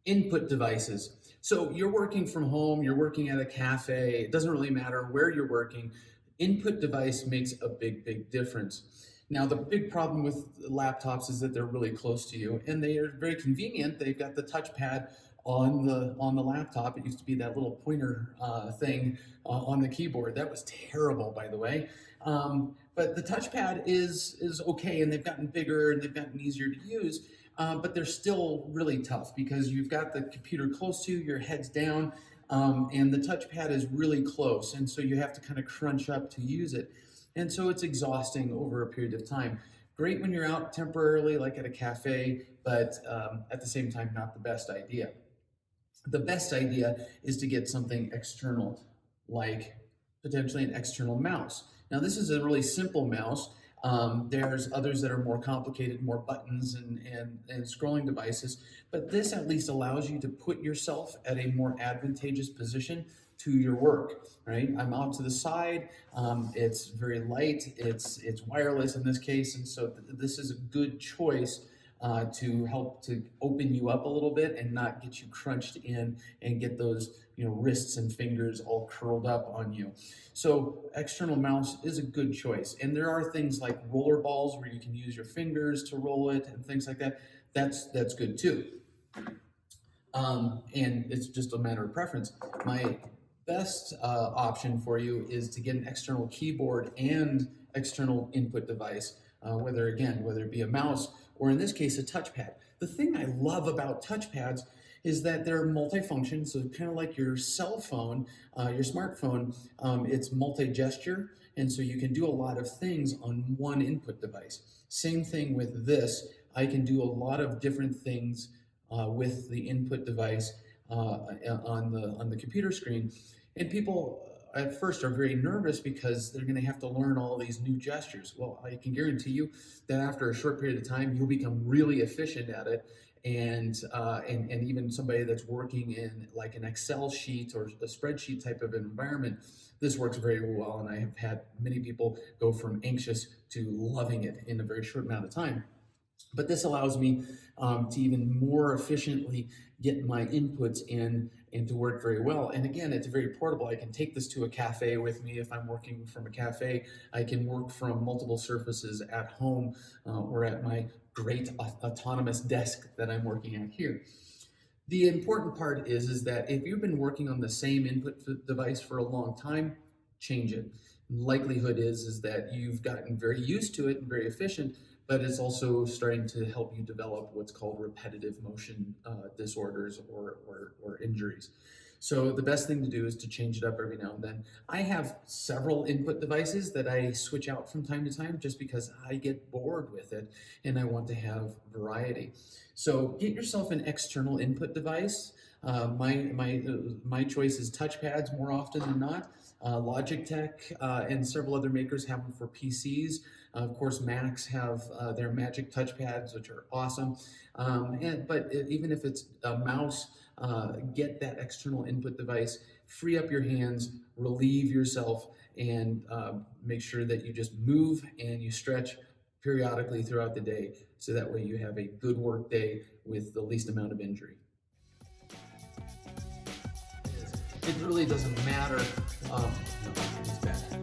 Input devices. So you're working from home, you're working at a cafe, it doesn't really matter where you're working. Input device makes a big difference. Now, the big problem with laptops is that they're really close to you and they are very convenient. They've got the touchpad on the laptop. It used to be that little pointer thing on the keyboard. That was terrible, by the way. But the touchpad is okay, and they've gotten bigger and they've gotten easier to use. But they're still really tough because you've got the computer close to you, your head's down, and the touchpad is really close, and so you have to kind of crunch up to use it. And so it's exhausting over a period of time. Great when you're out temporarily, like at a cafe, but at the same time, not the best idea. The best idea is to get something external, like potentially an external mouse. Now, this is a really simple mouse. There's others that are more complicated, more buttons and scrolling devices, but this at least allows you to put yourself at a more advantageous position to your work, right? I'm out to the side, it's very light, it's wireless in this case, and so this is a good choice to help to open you up a little bit and not get you crunched in and get those wrists and fingers all curled up on you. So external mouse is a good choice. And there are things like roller balls where you can use your fingers to roll it and things like that. That's good too. And it's just a matter of preference. My best option for you is to get an external keyboard and external input device, whether it be a mouse or in this case a touchpad. The thing I love about touchpads is that they're multifunction, so kind of like your cell phone, your smartphone, it's multi-gesture, and so you can do a lot of things on one input device. Same thing with this. I can do a lot of different things with the input device on the computer screen, and people at first are very nervous because they're going to have to learn all these new gestures. Well, I can guarantee you that after a short period of time, you'll become really efficient at it. And even somebody that's working in like an Excel sheet or a spreadsheet type of environment, this works very well. And I have had many people go from anxious to loving it in a very short amount of time. But this allows me to even more efficiently get my inputs in and to work very well. And again, it's very portable. I can take this to a cafe with me if I'm working from a cafe. I can work from multiple surfaces at home or at my great autonomous desk that I'm working at here. The important part is that if you've been working on the same input device for a long time, change it. Likelihood is that you've gotten very used to it and very efficient, but it's also starting to help you develop what's called repetitive motion disorders or injuries. So the best thing to do is to change it up every now and then. I have several input devices that I switch out from time to time just because I get bored with it and I want to have variety. So get yourself an external input device. My choice is touchpads more often than not. Logitech and several other makers have them for PCs. Of course, Macs have their Magic touchpads, which are awesome. But even if it's a mouse, get that external input device, free up your hands, relieve yourself, and make sure that you just move and you stretch periodically throughout the day, so that way you have a good work day with the least amount of injury. It really doesn't matter. No, it's bad.